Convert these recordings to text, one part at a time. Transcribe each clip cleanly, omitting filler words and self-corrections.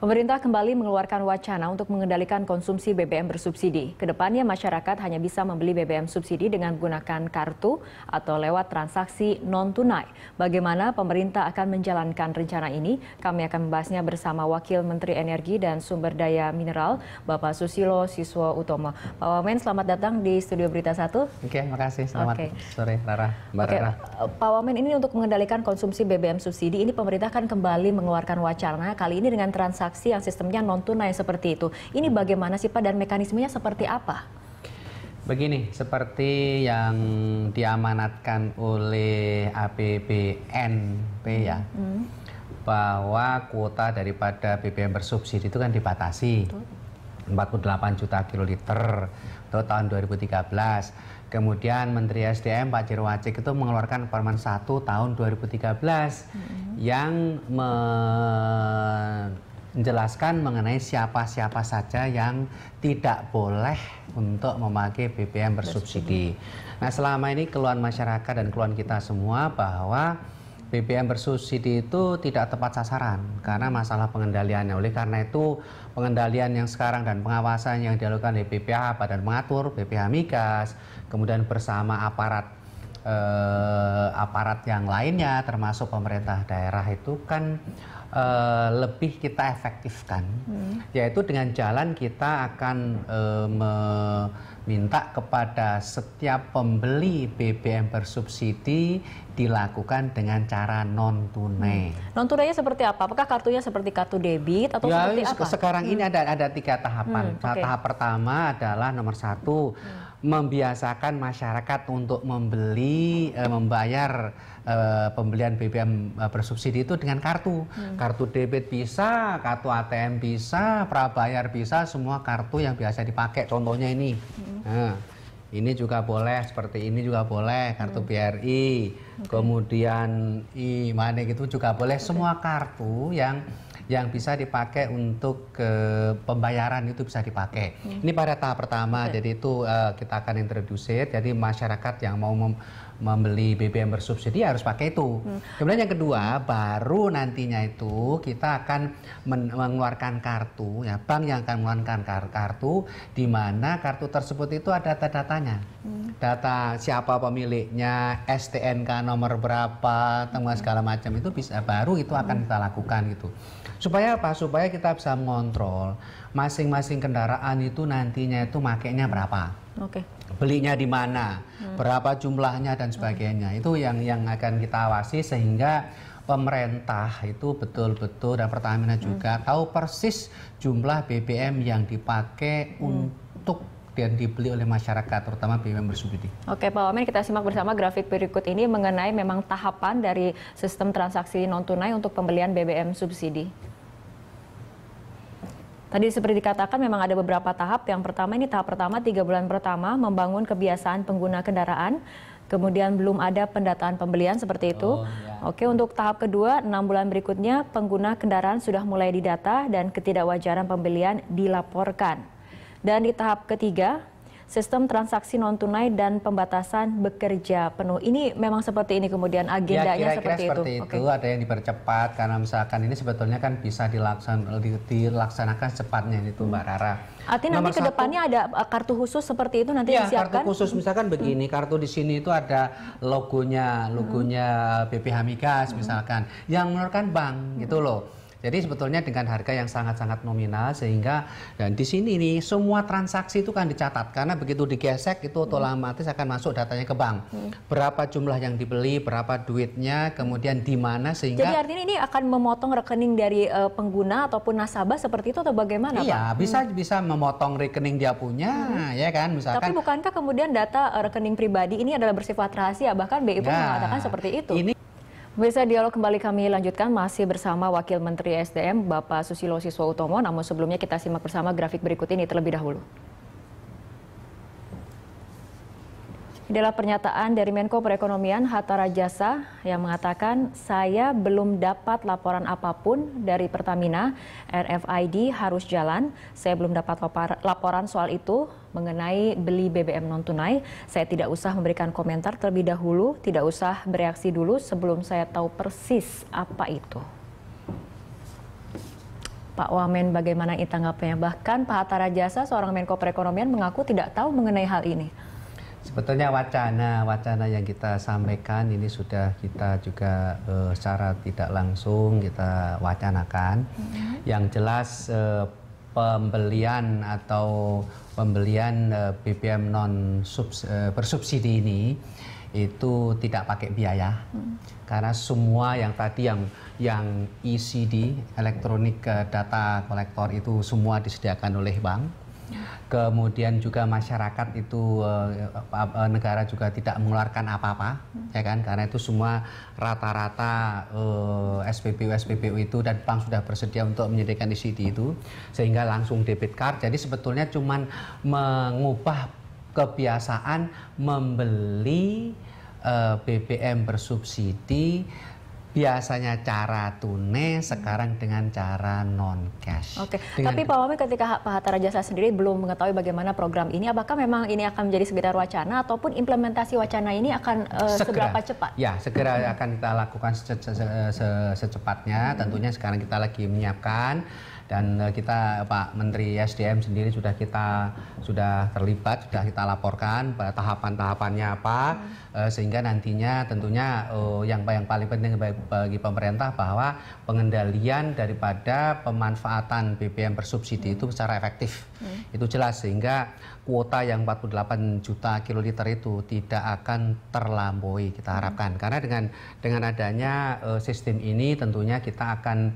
Pemerintah kembali mengeluarkan wacana untuk mengendalikan konsumsi BBM bersubsidi. Kedepannya masyarakat hanya bisa membeli BBM subsidi dengan menggunakan kartu atau lewat transaksi non-tunai. Bagaimana pemerintah akan menjalankan rencana ini? Kami akan membahasnya bersama Wakil Menteri Energi dan Sumber Daya Mineral, Bapak Susilo Siswo Utomo. Pak Wamen, selamat datang di Studio Berita 1. Oke, makasih. Selamat sore, Rara. Mbak Rara. Pak Wamen, ini untuk mengendalikan konsumsi BBM subsidi, ini pemerintah kan kembali mengeluarkan wacana, kali ini dengan transaksi yang sistemnya non-tunai seperti itu. Ini bagaimana sih Pak, dan mekanismenya seperti apa? Begini, seperti yang diamanatkan oleh APBNP ya, bahwa kuota daripada BBM bersubsidi itu kan dibatasi. 48 juta kiloliter itu tahun 2013. Kemudian Menteri SDM Pak Jirwacik itu mengeluarkan Permen 1 tahun 2013 yang menjelaskan mengenai siapa-siapa saja yang tidak boleh untuk memakai BBM bersubsidi. Nah, selama ini keluhan masyarakat dan keluhan kita semua bahwa BBM bersubsidi itu tidak tepat sasaran karena masalah pengendaliannya. Oleh karena itu, pengendalian yang sekarang dan pengawasan yang dilakukan oleh BPH, Badan Pengatur, BPH Migas, kemudian bersama aparat yang lainnya termasuk pemerintah daerah itu kan lebih kita efektifkan, yaitu dengan jalan kita akan meminta kepada setiap pembeli BBM bersubsidi dilakukan dengan cara non-tunai. Non-tunainya seperti apa? Apakah kartunya seperti kartu debit atau ya, seperti apa? Sekarang ini ada 3 tahapan. Tahap pertama adalah nomor 1, membiasakan masyarakat untuk membayar pembelian BBM bersubsidi itu dengan kartu. Kartu debit bisa, kartu ATM bisa, prabayar bisa, semua kartu yang biasa dipakai. Contohnya ini. Nah, ini juga boleh, seperti ini juga boleh, kartu BRI, kemudian e-money gitu juga boleh. Semua kartu yang bisa dipakai untuk pembayaran itu bisa dipakai. Ini pada tahap pertama, jadi itu kita akan introduce. Jadi masyarakat yang mau membeli BBM bersubsidi harus pakai itu. Kemudian yang kedua, baru nantinya itu kita akan mengeluarkan kartu, ya, bank yang akan mengeluarkan kartu, di mana kartu tersebut itu ada data-datanya. Data siapa pemiliknya, STNK nomor berapa, temuan segala macam itu bisa, baru itu akan kita lakukan gitu. Supaya apa? Supaya kita bisa mengontrol masing-masing kendaraan itu nantinya itu makainya berapa. Belinya di mana, berapa jumlahnya dan sebagainya. Itu yang akan kita awasi sehingga pemerintah itu betul-betul dan Pertamina juga tahu persis jumlah BBM yang dipakai untuk dan dibeli oleh masyarakat, terutama BBM bersubsidi. Oke, Pak Wamen, kita simak bersama grafik berikut ini mengenai memang tahapan dari sistem transaksi non-tunai untuk pembelian BBM subsidi. Tadi seperti dikatakan memang ada beberapa tahap. Yang pertama ini tahap pertama 3 bulan pertama membangun kebiasaan pengguna kendaraan. Kemudian belum ada pendataan pembelian seperti itu. Oke, untuk tahap kedua 6 bulan berikutnya pengguna kendaraan sudah mulai didata dan ketidakwajaran pembelian dilaporkan. Dan di tahap ketiga sistem transaksi non-tunai dan pembatasan bekerja penuh. Ini memang seperti ini kemudian agendanya ya, seperti itu. Ada yang dipercepat karena misalkan ini sebetulnya kan bisa dilaksanakan cepatnya itu, Mbak Rara. Artinya nanti kedepannya ada kartu khusus seperti itu nanti disiapkan? Kartu khusus misalkan begini, kartu di sini itu ada logonya BPH Migas misalkan, yang mengeluarkan bank gitu loh. Jadi sebetulnya dengan harga yang sangat-sangat nominal sehingga dan di sini nih semua transaksi itu kan dicatat karena begitu digesek itu otomatis akan masuk datanya ke bank. Berapa jumlah yang dibeli, berapa duitnya, kemudian di mana sehingga. Jadi artinya ini akan memotong rekening dari pengguna ataupun nasabah seperti itu atau bagaimana, Pak? Iya, bisa memotong rekening dia punya, ya kan misalkan. Tapi bukankah kemudian data rekening pribadi ini adalah bersifat rahasia, bahkan BI pun mengatakan seperti itu. Pemirsa, dialog kembali kami lanjutkan masih bersama Wakil Menteri SDM Bapak Susilo Siswo Utomo. Namun sebelumnya kita simak bersama grafik berikut ini terlebih dahulu. Adalah pernyataan dari Menko Perekonomian Hatta Rajasa yang mengatakan, saya belum dapat laporan apapun dari Pertamina, RFID harus jalan, saya belum dapat laporan soal itu mengenai beli BBM non-tunai. Saya tidak usah memberikan komentar terlebih dahulu, tidak usah bereaksi dulu sebelum saya tahu persis apa itu. Pak Wamen, bagaimana ini tanggapannya? Bahkan Pak Hatta Rajasa, seorang Menko Perekonomian, mengaku tidak tahu mengenai hal ini. Sebetulnya wacana yang kita sampaikan ini sudah kita juga secara tidak langsung kita wacanakan. Yang jelas pembelian BBM bersubsidi ini itu tidak pakai biaya, karena semua yang tadi yang ECD, elektronik data kolektor, itu semua disediakan oleh bank. Kemudian juga masyarakat itu negara juga tidak mengeluarkan apa-apa, ya kan? Karena itu semua rata-rata SPBU itu dan bank sudah bersedia untuk menyediakan ECD itu, sehingga langsung debit card. Jadi sebetulnya cuman mengubah kebiasaan membeli BBM bersubsidi, biasanya cara tunai, sekarang dengan cara non cash. Oke. Tapi Pak Wamen, ketika Pak Hatta Rajasa sendiri belum mengetahui bagaimana program ini, apakah memang ini akan menjadi sekedar wacana ataupun implementasi wacana ini akan seberapa cepat? Ya, segera akan kita lakukan secepatnya. Tentunya sekarang kita lagi menyiapkan. Dan kita, Pak Menteri SDM sendiri sudah terlibat, sudah kita laporkan tahapan-tahapannya apa, sehingga nantinya tentunya yang paling penting bagi pemerintah bahwa pengendalian daripada pemanfaatan BBM bersubsidi itu secara efektif. Itu jelas, sehingga kuota yang 48 juta kiloliter itu tidak akan terlampaui, kita harapkan. Karena dengan adanya sistem ini tentunya kita akan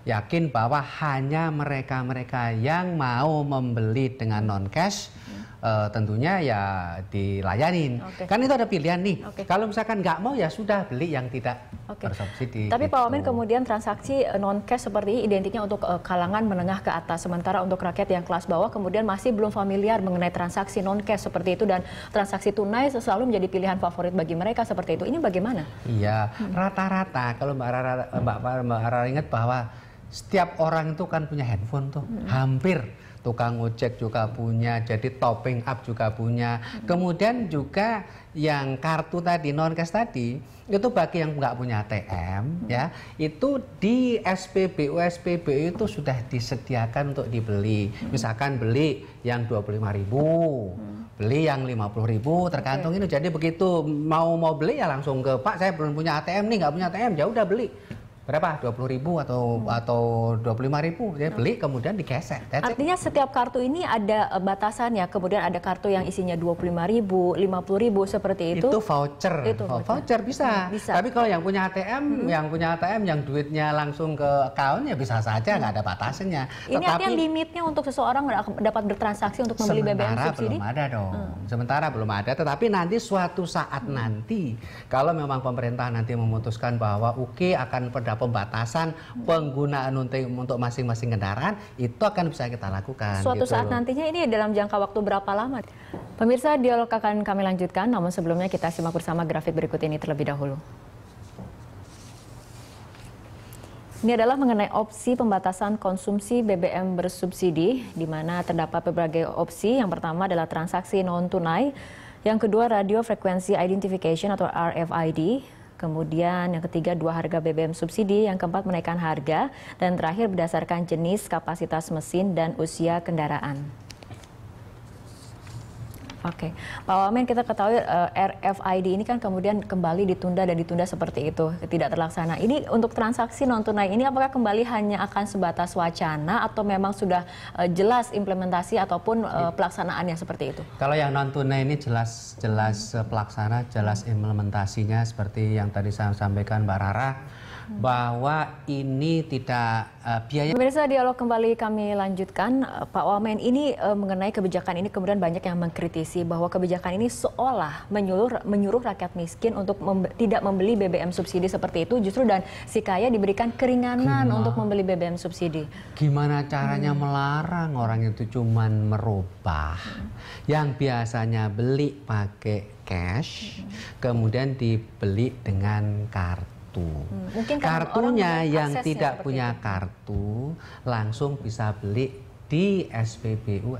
yakin bahwa hanya mereka-mereka yang mau membeli dengan non cash tentunya ya dilayanin. Kan itu ada pilihan nih. Kalau misalkan nggak mau ya sudah beli yang tidak bersubsidi. Tapi gitu. Pak Wamen, kemudian transaksi non cash seperti ini identiknya untuk kalangan menengah ke atas, sementara untuk rakyat yang kelas bawah kemudian masih belum familiar mengenai transaksi non cash seperti itu, dan transaksi tunai selalu menjadi pilihan favorit bagi mereka seperti itu. Ini bagaimana? Iya, rata-rata kalau Mbak Rara ingat bahwa setiap orang itu kan punya handphone tuh, hampir tukang ojek juga punya, jadi topping up juga punya. Kemudian juga yang kartu tadi, non cash tadi, itu bagi yang nggak punya ATM, ya, itu di SPBU itu sudah disediakan untuk dibeli. Misalkan beli yang 25.000, beli yang 50.000, tergantung ini. Jadi begitu mau beli ya langsung ke Pak, saya belum punya ATM nih, nggak punya ATM, ya udah beli. Berapa? 20.000 atau 25.000, dia beli kemudian digesek. Artinya setiap kartu ini ada batasannya, kemudian ada kartu yang isinya 25.000, 50.000 seperti itu. Itu voucher. Voucher bisa. Tapi kalau yang punya ATM, yang duitnya langsung ke account ya bisa saja, nggak ada batasannya. Ini artinya limitnya untuk seseorang dapat bertransaksi untuk membeli BBM subsidi? Belum ada dong. Sementara belum ada, tetapi nanti suatu saat nanti kalau memang pemerintah nanti memutuskan bahwa akan pada pembatasan penggunaan untuk masing-masing kendaraan, itu akan bisa kita lakukan. Suatu saat nantinya ini dalam jangka waktu berapa lama? Pemirsa, dialog akan kami lanjutkan, namun sebelumnya kita simak bersama grafik berikut ini terlebih dahulu. Ini adalah mengenai opsi pembatasan konsumsi BBM bersubsidi, di mana terdapat berbagai opsi. Yang pertama adalah transaksi non-tunai, yang kedua radio frequency identification atau RFID, kemudian yang ketiga 2 harga BBM subsidi, yang keempat menaikkan harga, dan terakhir berdasarkan jenis, kapasitas mesin, dan usia kendaraan. Oke, Pak Wamen, kita ketahui RFID ini kan kemudian kembali ditunda seperti itu, tidak terlaksana. Ini untuk transaksi non tunai ini apakah kembali hanya akan sebatas wacana atau memang sudah jelas implementasi ataupun pelaksanaannya seperti itu? Kalau yang non tunai ini jelas pelaksana, jelas implementasinya seperti yang tadi saya sampaikan Mbak Rara, bahwa ini tidak biaya. Pemirsa, dialog kembali kami lanjutkan. Pak Wamen, ini mengenai kebijakan ini kemudian banyak yang mengkritisi bahwa kebijakan ini seolah menyuruh rakyat miskin untuk tidak membeli BBM subsidi seperti itu, justru dan si kaya diberikan keringanan untuk membeli BBM subsidi. Gimana caranya melarang orang itu cuman merubah yang biasanya beli pakai cash, kemudian dibeli dengan kartu. Mungkin kartunya yang tidak punya kartu langsung bisa beli di SPBU.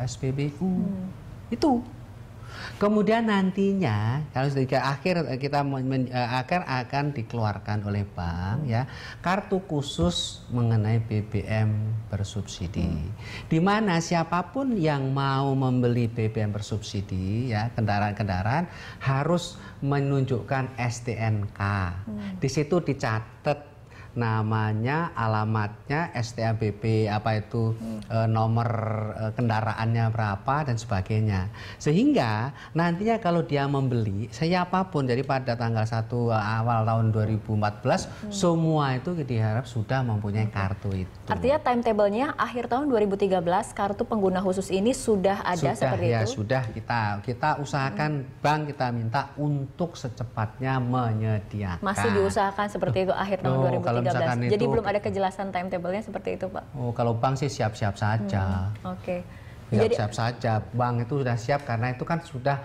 Itu Kemudian nantinya kalau sudah akhir kita akan dikeluarkan oleh bank ya kartu khusus mengenai BBM bersubsidi. Di mana siapapun yang mau membeli BBM bersubsidi ya kendaraan-kendaraan harus menunjukkan STNK. Di situ dicatat namanya, alamatnya, STABP, apa itu nomor kendaraannya berapa dan sebagainya. Sehingga nantinya kalau dia membeli siapapun dari pada tanggal 1 awal tahun 2014 semua itu diharap sudah mempunyai kartu itu. Artinya timetable-nya akhir tahun 2013 kartu pengguna khusus ini sudah ada seperti ya, itu? Sudah kita usahakan bank kita minta untuk secepatnya menyediakan. Masih diusahakan seperti itu akhir tahun 2013. Jadi itu, belum ada kejelasan timetable-nya seperti itu, Pak? Oh, kalau bank sih siap-siap saja. Oke. Siap-siap saja. Bank itu sudah siap karena itu kan sudah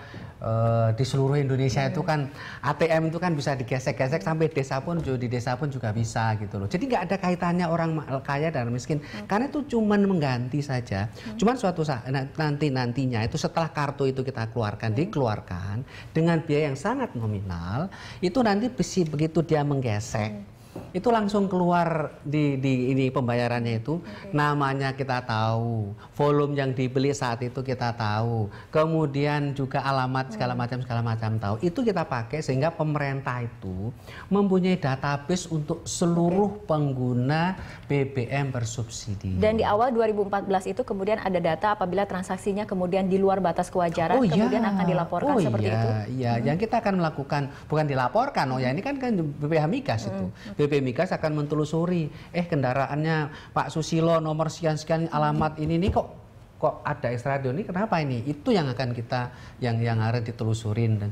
di seluruh Indonesia itu kan ATM itu kan bisa digesek-gesek sampai desa pun, di desa pun juga bisa gitu loh. Jadi nggak ada kaitannya orang kaya dan miskin karena itu cuman mengganti saja. Cuman suatu saat nantinya itu setelah kartu itu kita dikeluarkan dengan biaya yang sangat nominal, itu nanti begitu dia menggesek itu langsung keluar di ini pembayarannya itu namanya kita tahu, volume yang dibeli saat itu kita tahu, kemudian juga alamat segala macam tahu. Itu kita pakai sehingga pemerintah itu mempunyai database untuk seluruh pengguna BBM bersubsidi. Dan di awal 2014 itu kemudian ada data apabila transaksinya kemudian di luar batas kewajaran kemudian akan dilaporkan seperti itu. Iya, yang kita akan melakukan bukan dilaporkan, ini kan BPH Migas itu. BPH Migas akan mentelusuri, kendaraannya Pak Susilo nomor sekian-sekian alamat ini nih kok ada extra radio ini kenapa ini? Itu yang akan kita yang harus ditelusurin dan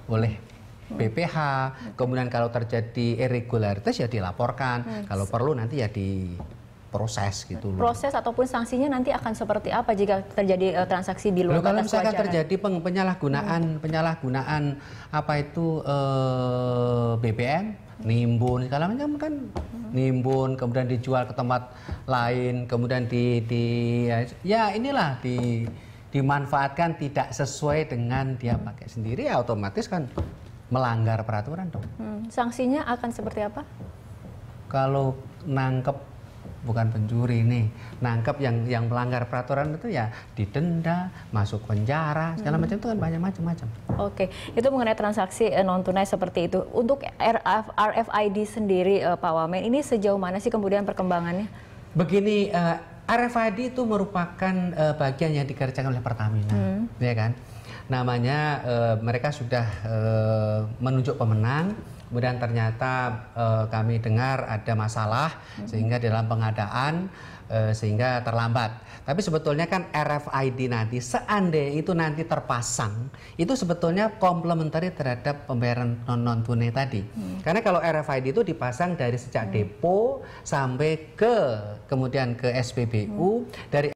oleh BPH. Kemudian kalau terjadi irregularitas ya dilaporkan. Kalau perlu nanti ya diproses gitu loh. Proses ataupun sanksinya nanti akan seperti apa jika terjadi transaksi di luar batas kalau misalkan kewajaran? terjadi penyalahgunaan apa itu BBM nimbun segala macam kan nimbun kemudian dijual ke tempat lain kemudian dimanfaatkan tidak sesuai dengan dia pakai sendiri ya otomatis kan melanggar peraturan dong. Sanksinya akan seperti apa? Kalau nangkep bukan pencuri nih, nangkep yang melanggar peraturan itu ya didenda, masuk penjara, segala macam itu kan banyak macam-macam. Oke, itu mengenai transaksi non tunai seperti itu. Untuk RFID sendiri, Pak Wamen, ini sejauh mana sih kemudian perkembangannya? Begini, RFID itu merupakan bagian yang dikerjakan oleh Pertamina, ya kan? Namanya mereka sudah menunjuk pemenang. Kemudian ternyata kami dengar ada masalah sehingga dalam pengadaan sehingga terlambat. Tapi sebetulnya kan RFID nanti seandainya itu nanti terpasang itu sebetulnya komplementari terhadap pembayaran non tunai tadi. Karena kalau RFID itu dipasang dari sejak depo sampai kemudian ke SPBU dari